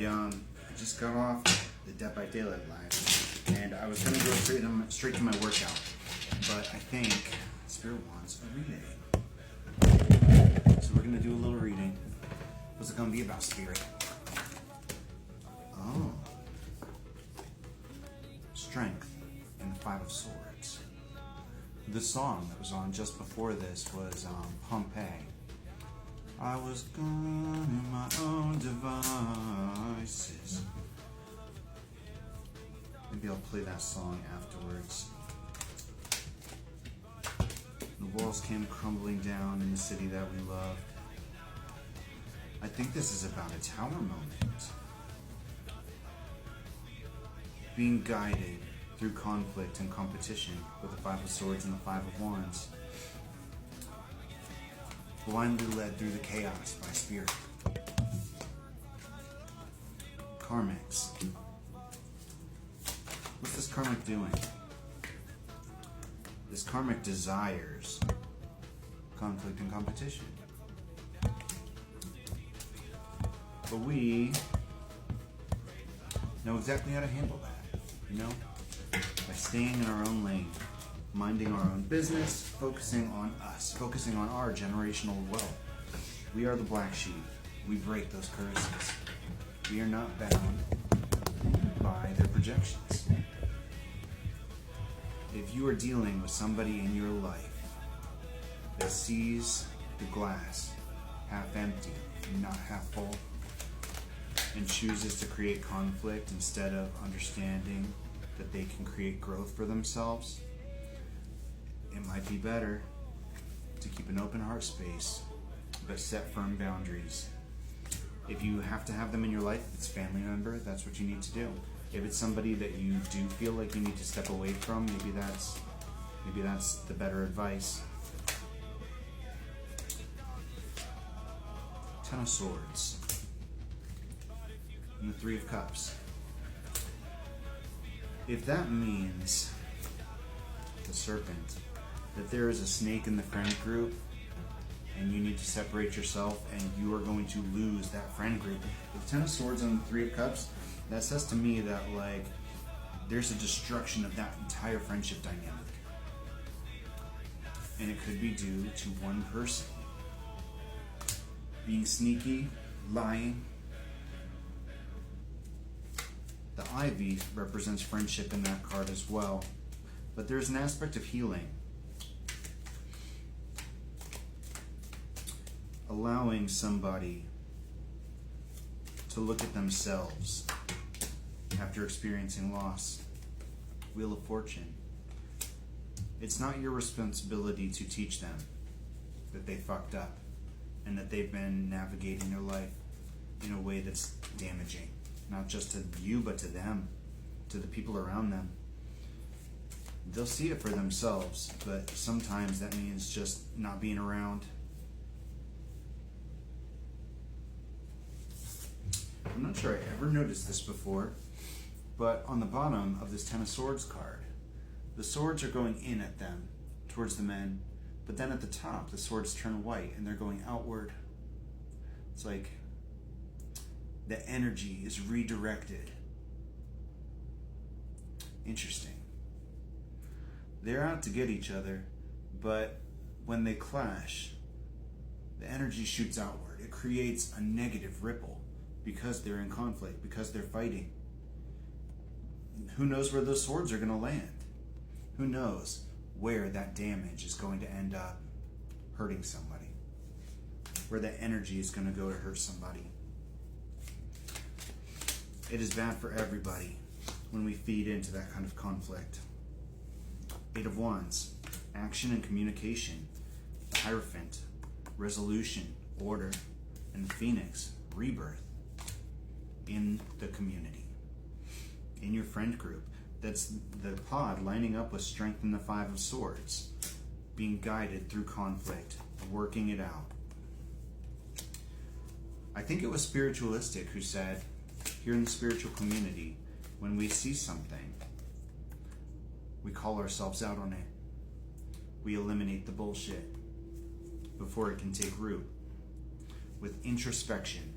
I just got off the Dead by Daylight live, and I was gonna go straight to my workout, but I think Spirit wants a reading, so we're gonna do a little reading. What's it gonna be about, Spirit? Oh, strength in the Five of Swords. The song that was on just before this was Pompeii. I was gone in my own devices. Maybe I'll play that song afterwards. The walls came crumbling down in the city that we loved. I think this is about a tower moment. Being guided through conflict and competition with the Five of Swords and the Five of Wands. Blindly led through the chaos by Spirit. Karmics. What's this karmic doing? This karmic desires conflict and competition. But we know exactly how to handle that, you know? By staying in our own lane, minding our own business, focusing on us, focusing on our generational wealth. We are the black sheep. We break those curses. We are not bound by their projections. If you are dealing with somebody in your life that sees the glass half empty and not half full, and chooses to create conflict instead of understanding that they can create growth for themselves, it might be better to keep an open heart space, but set firm boundaries. If you have to have them in your life, if it's a family member, that's what you need to do. If it's somebody that you do feel like you need to step away from, maybe that's the better advice. Ten of Swords and the Three of Cups. If that means, the Serpent, that there is a snake in the friend group and you need to separate yourself and you are going to lose that friend group. With Ten of Swords and the Three of Cups, that says to me that like there's a destruction of that entire friendship dynamic. And it could be due to one person being sneaky, lying. The Ivy represents friendship in that card as well. But there's an aspect of healing. Allowing somebody to look at themselves after experiencing loss. Wheel of Fortune. It's not your responsibility to teach them that they fucked up and that they've been navigating their life in a way that's damaging. Not just to you, but to them, to the people around them. They'll see it for themselves, but sometimes that means just not being around. I'm not sure I ever noticed this before, but on the bottom of this Ten of Swords card, the swords are going in at them, towards the men, but then at the top, the swords turn white and they're going outward. It's like the energy is redirected. Interesting. They're out to get each other, but when they clash, the energy shoots outward. It creates a negative ripple because they're in conflict, because they're fighting. Who knows where those swords are going to land? Who knows where that damage is going to end up hurting somebody? Where that energy is going to go to hurt somebody? It is bad for everybody when we feed into that kind of conflict. Eight of Wands, action and communication. The Hierophant, resolution, order. And the Phoenix, rebirth in the community, in your friend group. That's the pod lining up with strength in the Five of Swords, being guided through conflict, working it out. I think it was Spiritualistic who said, here in the spiritual community, when we see something, we call ourselves out on it. We eliminate the bullshit before it can take root. With introspection,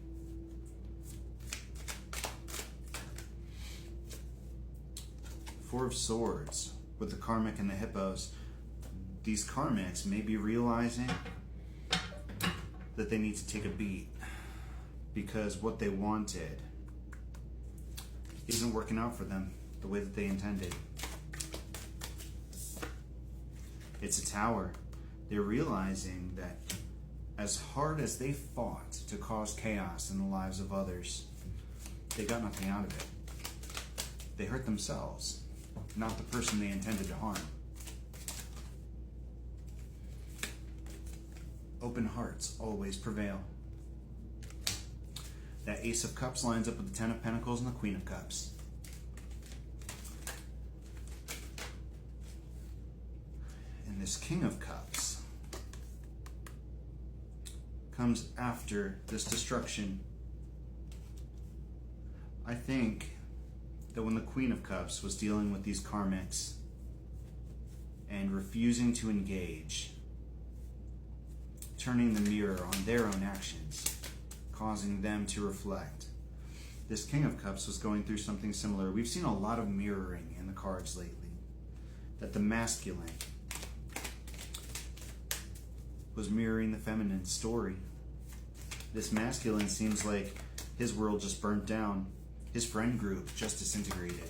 Four of Swords with the karmic and the hippos. These karmics may be realizing that they need to take a beat because what they wanted isn't working out for them the way that they intended. It's a Tower. They're realizing that as hard as they fought to cause chaos in the lives of others, they got nothing out of it. They hurt themselves, not the person they intended to harm. Open hearts always prevail. That Ace of Cups lines up with the Ten of Pentacles and the Queen of Cups. And this King of Cups comes after this destruction. I think that when the Queen of Cups was dealing with these karmics and refusing to engage, turning the mirror on their own actions, causing them to reflect, this King of Cups was going through something similar. We've seen a lot of mirroring in the cards lately. That the masculine was mirroring the feminine story. This masculine seems like his world just burnt down. His friend group just disintegrated.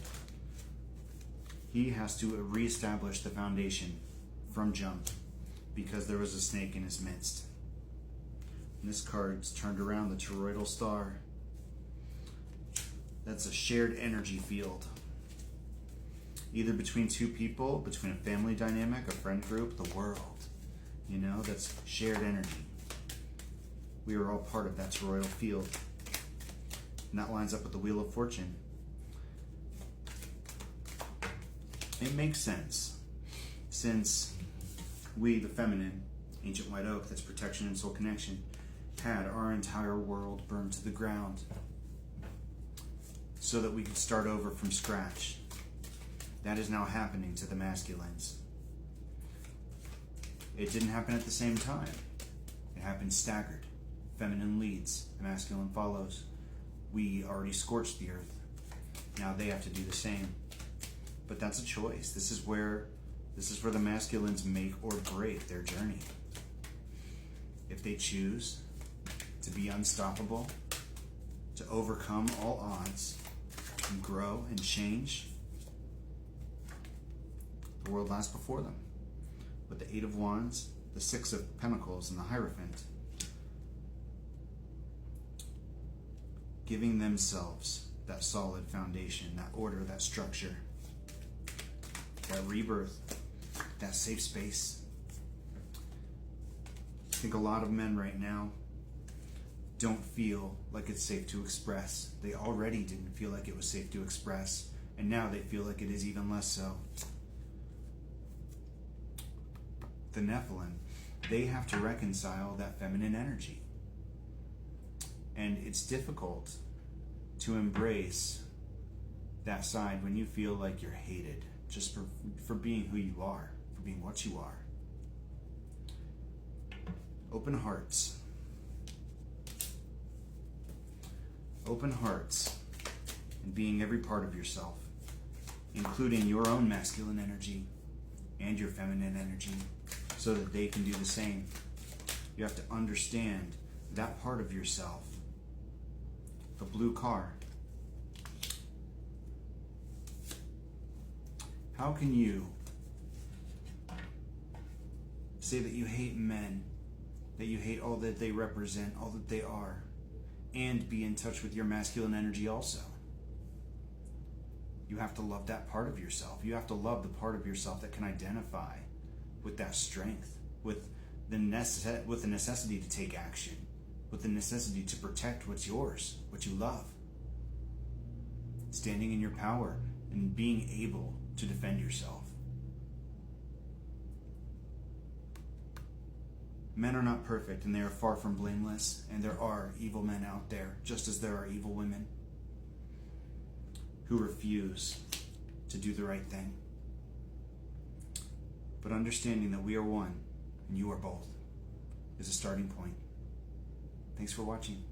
He has to reestablish the foundation from jump because there was a snake in his midst. And this card's turned around, the toroidal star. That's a shared energy field. Either between two people, between a family dynamic, a friend group, the world. You know, that's shared energy. We are all part of that toroidal field. And that lines up with the Wheel of Fortune. It makes sense, since we, the feminine, ancient white oak, that's protection and soul connection, had our entire world burned to the ground so that we could start over from scratch. That is now happening to the masculines. It didn't happen at the same time. It happened staggered. Feminine leads, the masculine follows. We already scorched the earth. Now they have to do the same. But that's a choice. This is where the masculines make or break their journey. If they choose to be unstoppable, to overcome all odds, and grow and change, the world lies before them. With the Eight of Wands, the Six of Pentacles, and the Hierophant, giving themselves that solid foundation, that order, that structure, that rebirth, that safe space. I think a lot of men right now don't feel like it's safe to express. They already didn't feel like it was safe to express, and now they feel like it is even less so. The Nephilim, they have to reconcile that feminine energy. And it's difficult to embrace that side when you feel like you're hated just for being who you are, for being what you are. Open hearts. Open hearts and being every part of yourself, including your own masculine energy and your feminine energy, so that they can do the same. You have to understand that part of yourself. The blue car. How can you say that you hate men, that you hate all that they represent, all that they are, and be in touch with your masculine energy also? You have to love that part of yourself. You have to love the part of yourself that can identify with that strength, with the necessity to take action, with the necessity to protect what's yours, what you love. Standing in your power and being able to defend yourself. Men are not perfect, and they are far from blameless, and there are evil men out there, just as there are evil women who refuse to do the right thing. But understanding that we are one, and you are both, is a starting point. Thanks for watching.